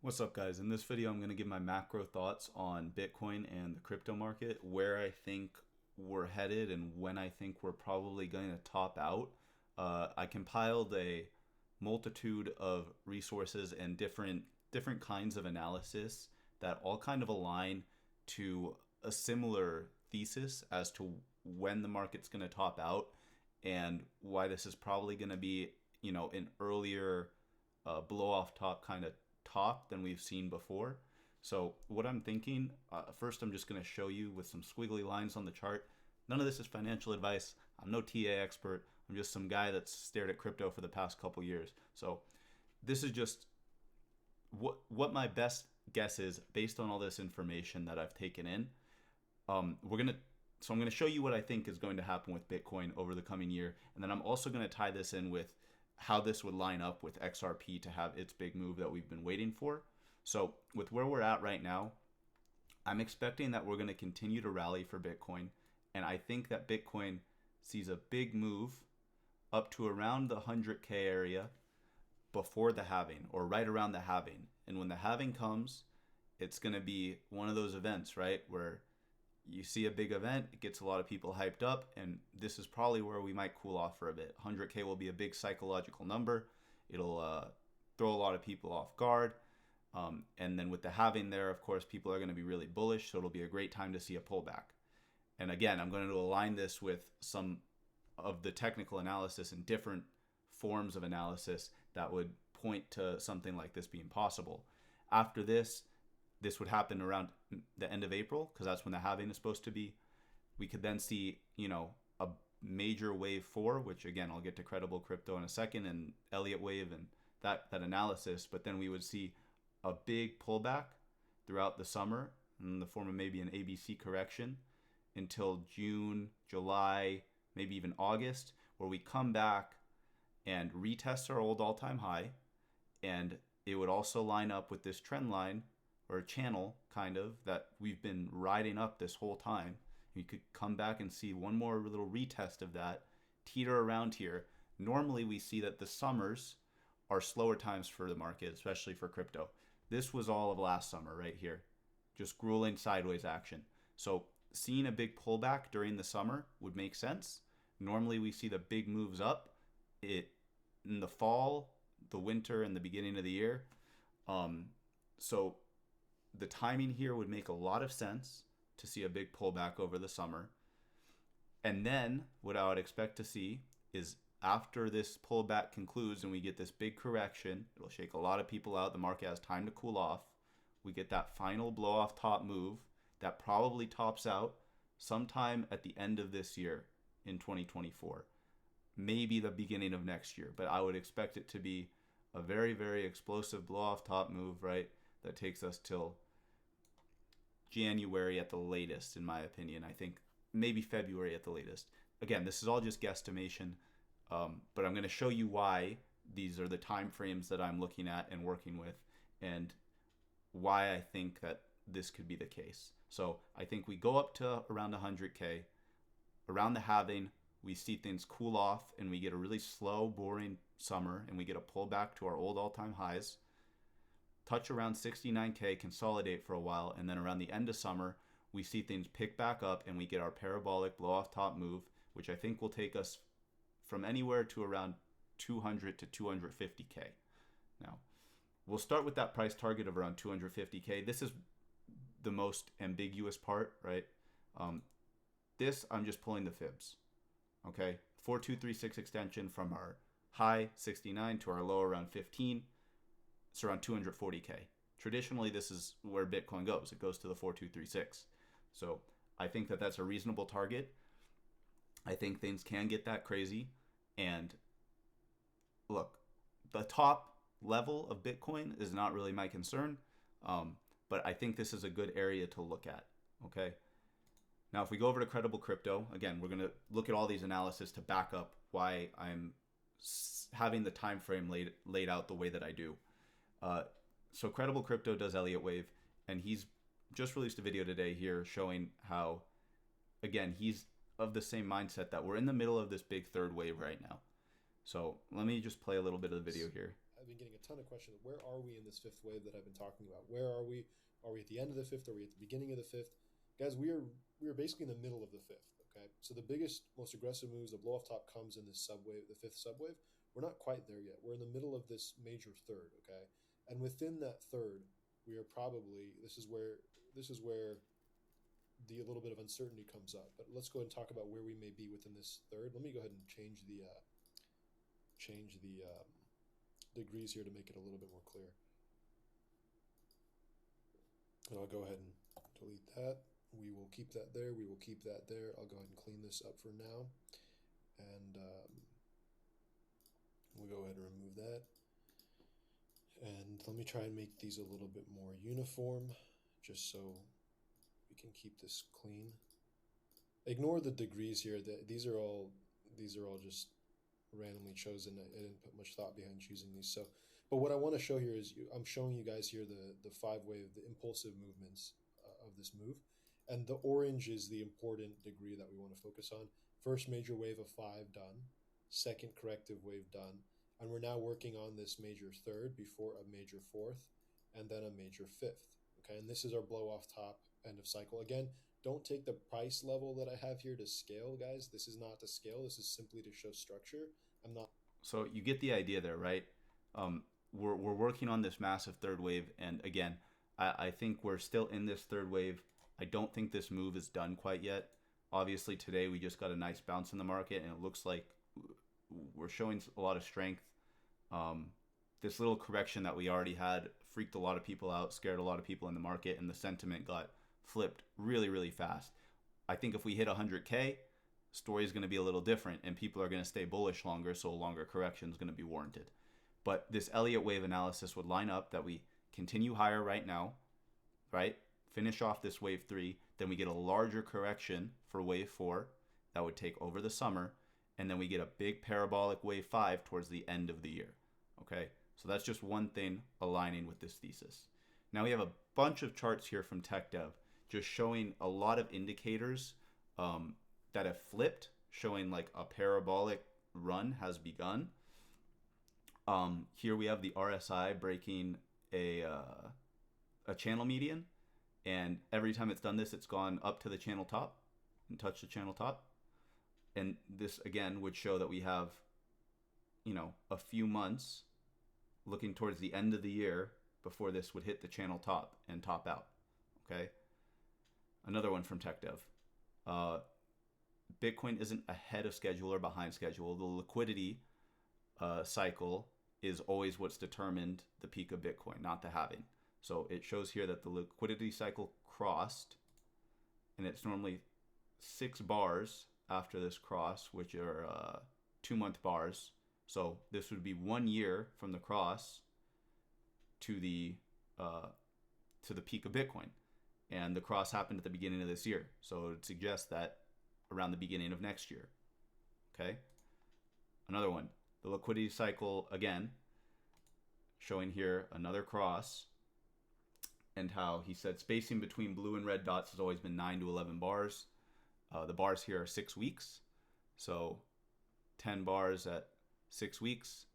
What's up, guys? In this video, I'm going to give my macro thoughts on Bitcoin and the crypto market, where I think we're headed and when I think we're probably going to top out. I compiled a multitude of resources and different kinds of analysis that all kind of align to a similar thesis as to when the market's going to top out and why this is probably going to be, an earlier blow off top kind of top than we've seen before. So what I'm thinking, first I'm just going to show you with some squiggly lines on the chart. None of this is financial advice. I'm no TA expert. I'm just some guy that's stared at crypto for the past couple years. So this is just what my best guess is based on all this information that I've taken in. I'm going to show you what I think is going to happen with Bitcoin over the coming year, and then I'm also going to tie this in with how this would line up with XRP to have its big move that we've been waiting for. So with where we're at right now, I'm expecting that we're going to continue to rally for Bitcoin, and I think that Bitcoin sees a big move up to around the 100K area before the halving, or right around the halving. And when the halving comes, it's going to be one of those events, right, where you see a big event, it gets a lot of people hyped up, and this is probably where we might cool off for a bit. 100K will be a big psychological number. It'll throw a lot of people off guard. And then with the halving there, of course, people are going to be really bullish, so it'll be a great time to see a pullback. And again, I'm going to align this with some of the technical analysis and different forms of analysis that would point to something like this being possible. After this would happen around the end of April, because that's when the halving is supposed to be. We could then see, a major wave 4, which again, I'll get to credible crypto in a second, and Elliott wave and that analysis. But then we would see a big pullback throughout the summer in the form of maybe an ABC correction until June, July, maybe even August, where we come back and retest our old all-time high. And it would also line up with this trend line or channel kind of that we've been riding up this whole time. You could come back and see one more little retest of that, teeter around here. Normally we see that the summers are slower times for the market, especially for crypto. This was all of last summer right here, just grueling sideways action. So seeing a big pullback during the summer would make sense. Normally we see the big moves up in the fall, the winter, and the beginning of the year. So the timing here would make a lot of sense to see a big pullback over the summer. And then what I would expect to see is after this pullback concludes and we get this big correction, it'll shake a lot of people out. The market has time to cool off. We get that final blow off top move that probably tops out sometime at the end of this year in 2024, maybe the beginning of next year. But I would expect it to be a very, very explosive blow off top move, right? That takes us till January at the latest, in my opinion. I think maybe February at the latest. Again, this is all just guesstimation, but I'm going to show you why these are the time frames that I'm looking at and working with, and why I think that this could be the case. So I think we go up to around 100K. Around the halving, we see things cool off, and we get a really slow, boring summer, and we get a pullback to our old all-time highs. Touch around 69K, consolidate for a while, and then around the end of summer, we see things pick back up and we get our parabolic blow off top move, which I think will take us from anywhere to around 200 to 250K. Now, we'll start with that price target of around 250K. This is the most ambiguous part, right? This, I'm just pulling the fibs, okay? 4236 extension from our high 69 to our low around 15. It's around 240K. Traditionally, this is where Bitcoin goes. It goes to the 4236. So I think that that's a reasonable target. I think things can get that crazy. And look, the top level of Bitcoin is not really my concern, but I think this is a good area to look at, okay? Now, if we go over to credible crypto, again, we're going to look at all these analysis to back up why I'm having the time frame laid out the way that I do. So credible crypto does Elliott wave, and he's just released a video today here showing how, again, he's of the same mindset that we're in the middle of this big third wave right now. So let me just play a little bit of the video here. been getting a ton of questions. Where are we in this fifth wave that I've been talking about? Where are we? Are we at the end of the fifth? Are we at the beginning of the fifth? Guys, we are basically in the middle of the fifth. Okay, so the biggest, most aggressive moves, the blow off top comes in this subwave, the fifth subwave. We're not quite there yet. We're in the middle of this major third. Okay, and within that third, we are probably this is where the a little bit of uncertainty comes up. But let's go ahead and talk about where we may be within this third. Let me go ahead and change the degrees here to make it a little bit more clear. And I'll go ahead and delete that. We will keep that there. We will keep that there. I'll go ahead and clean this up for now. And we'll go ahead and remove that. And let me try and make these a little bit more uniform, just so we can keep this clean. Ignore the degrees here. These are all just randomly chosen. I didn't put much thought behind choosing these. So, but what I want to show here is I'm showing you guys here the five wave, the impulsive movements of this move, and the orange is the important degree that we want to focus on. First major wave of 5 done, second corrective wave done, and we're now working on this major third before a major fourth, and then a major fifth. Okay, and this is our blow off top end of cycle. Again, don't take the price level that I have here to scale, guys. This is not to scale. This is simply to show structure. I'm not. So you get the idea there, right? We're working on this massive third wave, and again, I think we're still in this third wave. I don't think this move is done quite yet. Obviously, today we just got a nice bounce in the market, and it looks like we're showing a lot of strength. This little correction that we already had freaked a lot of people out, scared a lot of people in the market, and the sentiment got flipped really, really fast. I think if we hit 100K, story is going to be a little different, and people are going to stay bullish longer, so a longer correction is going to be warranted. But this Elliott wave analysis would line up that we continue higher right now, right? Finish off this wave 3, then we get a larger correction for wave 4 that would take over the summer, and then we get a big parabolic wave 5 towards the end of the year. Okay, so that's just one thing aligning with this thesis. Now we have a bunch of charts here from TechDev just showing a lot of indicators that have flipped, showing like a parabolic run has begun. Here we have the RSI breaking a channel median, and every time it's done this, it's gone up to the channel top and touched the channel top. And this again would show that we have, a few months looking towards the end of the year before this would hit the channel top and top out. Okay. Another one from TechDev. Bitcoin isn't ahead of schedule or behind schedule. The liquidity cycle is always what's determined the peak of Bitcoin, not the halving. So it shows here that the liquidity cycle crossed, and it's normally 6 bars after this cross, which are 2-month bars. So this would be 1 year from the cross to the peak of Bitcoin, and the cross happened at the beginning of this year. So it would suggest that around the beginning of next year. Okay. Another one, the liquidity cycle again, showing here another cross, and how he said spacing between blue and red dots has always been 9 to 11 bars. The bars here are 6 weeks. So 10 bars at 6 weeks.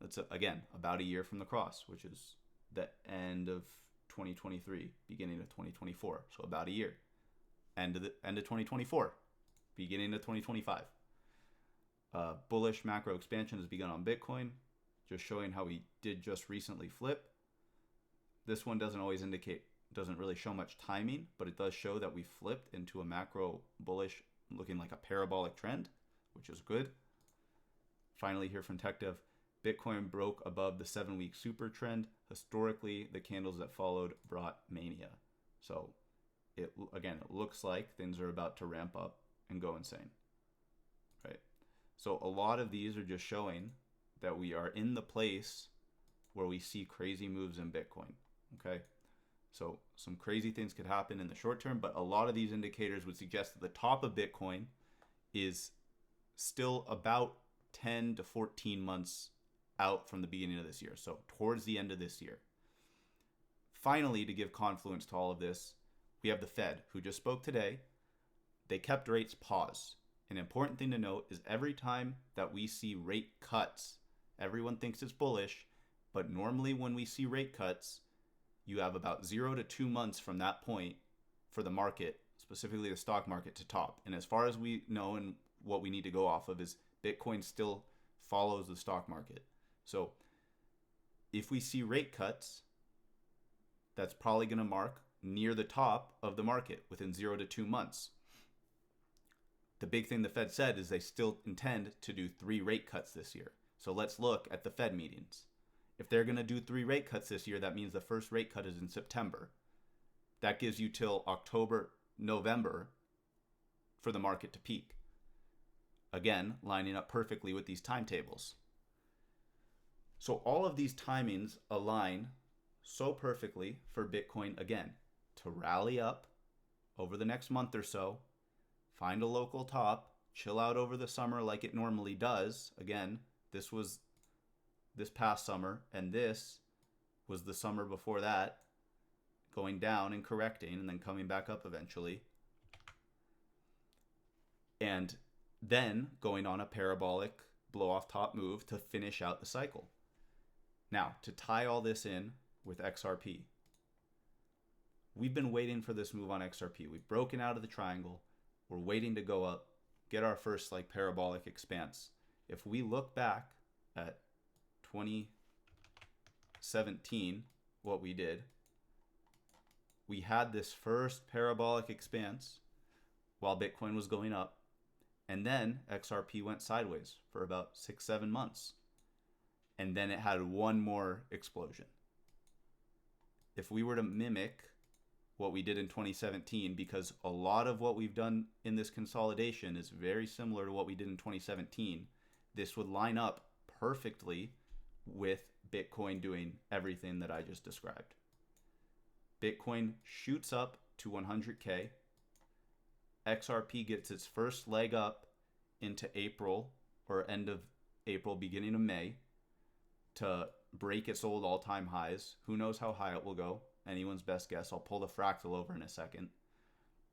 That's, again, about a year from the cross, which is the end of 2023, beginning of 2024. So about a year. End of 2024, beginning of 2025. Bullish macro expansion has begun on Bitcoin, just showing how we did just recently flip. This one doesn't really show much timing, but it does show that we flipped into a macro bullish, looking like a parabolic trend, which is good. Finally, here from TechDev, Bitcoin broke above the 7-week super trend. Historically, the candles that followed brought mania. So it looks like things are about to ramp up and go insane, right? So a lot of these are just showing that we are in the place where we see crazy moves in Bitcoin, okay? So some crazy things could happen in the short term, but a lot of these indicators would suggest that the top of Bitcoin is still about 10 to 14 months out from the beginning of this year. So towards the end of this year. Finally, to give confluence to all of this, we have the Fed, who just spoke today. They kept rates paused. An important thing to note is every time that we see rate cuts, everyone thinks it's bullish, But normally when we see rate cuts, you have about 0 to 2 months from that point for the market, specifically the stock market, to top. And as far as we know and what we need to go off of is Bitcoin still follows the stock market. So if we see rate cuts, that's probably going to mark near the top of the market within 0 to 2 months. The big thing the Fed said is they still intend to do 3 rate cuts this year. So let's look at the Fed meetings. If they're going to do 3 rate cuts this year, that means the first rate cut is in September. That gives you till October, November for the market to peak. Again, lining up perfectly with these timetables. So all of these timings align so perfectly for Bitcoin, again, to rally up over the next month or so, find a local top, chill out over the summer like it normally does. Again, this was this past summer, and this was the summer before that, going down and correcting and then coming back up eventually. And then going on a parabolic blow off top move to finish out the cycle. Now, to tie all this in with XRP, we've been waiting for this move on XRP. We've broken out of the triangle. We're waiting to go up, get our first like parabolic expanse. If we look back at 2017, what we did, we had this first parabolic expanse while Bitcoin was going up, and then XRP went sideways for about 6-7 months, and then it had one more explosion. If we were to mimic what we did in 2017, because a lot of what we've done in this consolidation is very similar to what we did in 2017, this would line up perfectly with Bitcoin doing everything that I just described. Bitcoin shoots up to 100K. XRP gets its first leg up into April or end of April, beginning of May, to break its old all-time highs. Who knows how high it will go? Anyone's best guess. I'll pull the fractal over in a second.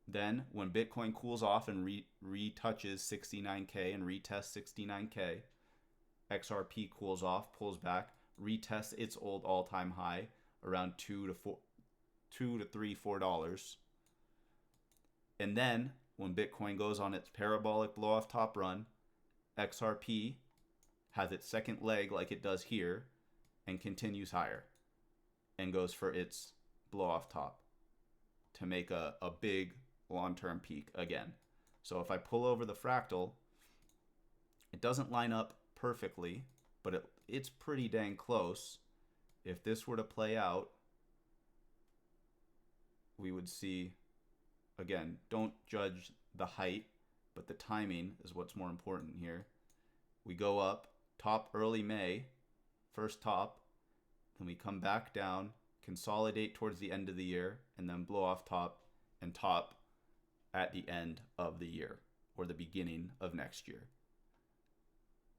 Then when Bitcoin cools off and retouches 69K and retests 69K, XRP cools off, pulls back, retests its old all-time high around $2 to $4. And then when Bitcoin goes on its parabolic blow-off top run, XRP has its second leg like it does here and continues higher and goes for its blow-off top to make a big long-term peak again. So if I pull over the fractal, it doesn't line up perfectly, but it's pretty dang close. If this were to play out, we would see, again, don't judge the height, but the timing is what's more important here. We go up, top early May, first top, then we come back down, consolidate towards the end of the year, and then blow off top and top at the end of the year or the beginning of next year.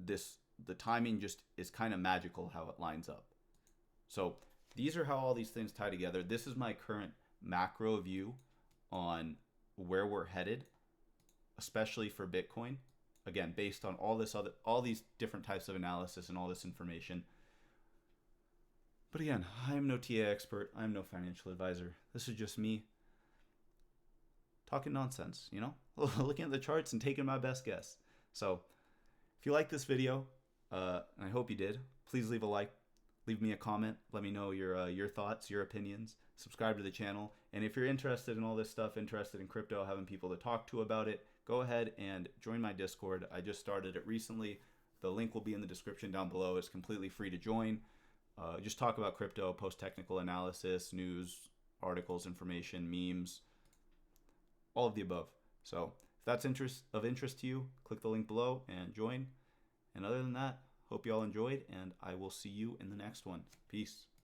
The timing just is kind of magical how it lines up. So these are how all these things tie together. This is my current macro view on where we're headed, especially for Bitcoin. Again, based on all these different types of analysis and all this information. But again, I'm no TA expert. I'm no financial advisor. This is just me talking nonsense, looking at the charts and taking my best guess. So if you like this video, and I hope you did, please leave a like, leave me a comment, let me know your thoughts, your opinions, subscribe to the channel, and if you're interested in all this stuff, interested in crypto, having people to talk to about it, go ahead and join my Discord. I just started it recently. The link will be in the description down below. It's completely free to join. Just talk about crypto, post technical analysis, news, articles, information, memes, all of the above. So if that's of interest to you, click the link below and join. And other than that, hope you all enjoyed, and I will see you in the next one. Peace.